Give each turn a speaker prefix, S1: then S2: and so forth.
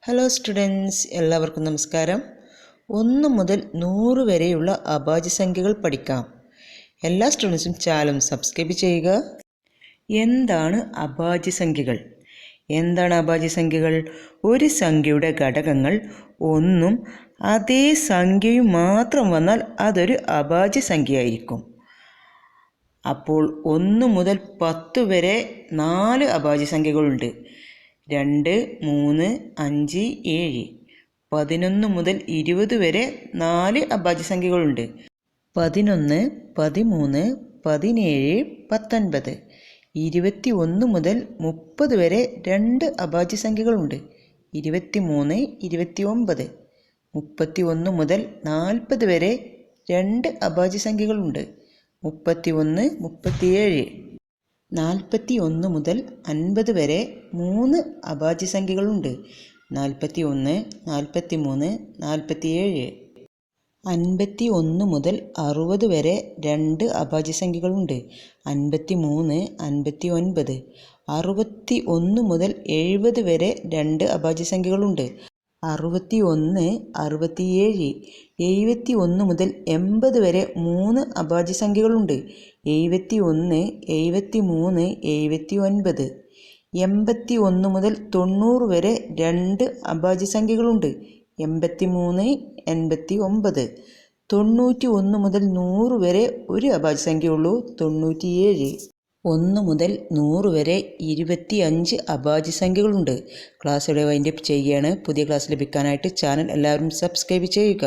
S1: Hello students, എല്ലാവർക്കും നമസ്കാരം. 1 മുതൽ 100 വരെയുള്ള അഭാജ്യ സംഖ്യകൾ പഠിക്കാം. എല്ലാ സ്റ്റുഡൻസും ചാനൽ സബ്സ്ക്രൈബ് ചെയ്യുക. എന്താണ് അഭാജ്യ സംഖ്യകൾ? എന്താണ് അഭാജ്യ സംഖ്യകൾ? ഒരു സംഖ്യയുടെ ഘടകങ്ങൾ ഒന്നും അതേ സംഖ്യയും മാത്രം വന്നാൽ അതൊരു അഭാജ്യ സംഖ്യയായിരിക്കും. അപ്പോൾ 1 മുതൽ 10 വരെ 4 അഭാജ്യ സംഖ്യകളുണ്ട്. 2, 3, 5, 7. 11 മുതൽ 20 വരെ 4 അഭാജ്യ സംഖ്യകളുണ്ട്. 11, 13, 17, 19. 21 മുതൽ 30 വരെ 2 അഭാജ്യ സംഖ്യകളുണ്ട്. 23, 29. 31 മുതൽ 40 വരെ 2 അഭാജ്യ സംഖ്യകളുണ്ട്. 31, 37. 41 മുതൽ 50 വരെ 3 അഭാജ്യ സംഖ്യകളുണ്ട്. 41, 43, 47. 51 മുതൽ 60 വരെ 2 അഭാജ്യ സംഖ്യകളുണ്ട്. 53, 59. 61 മുതൽ 70 വരെ 2 അഭാജ്യ സംഖ്യകളുണ്ട്. 61, 67. 71 മുതൽ 80 വരെ 3 അഭാജ്യ സംഖ്യകളുണ്ട്. 71, 73, 79. 81 മുതൽ 90 വരെ 2 അഭാജ്യ സംഖ്യകളുണ്ട്. 83, 89. 91 മുതൽ 100 വരെ ഒരു അഭാജ്യ സംഖ്യയുള്ളൂ. 97. 1 മുതൽ 100 വരെ 25 അഭാജ്യ സംഖ്യകളുണ്ട്. ക്ലാസ് ഇവിടെ വൈൻഡപ്പ് ചെയ്യുകയാണ്. പുതിയ ക്ലാസ് ലഭിക്കാനായിട്ട് ചാനൽ എല്ലാവരും സബ്സ്ക്രൈബ് ചെയ്യുക.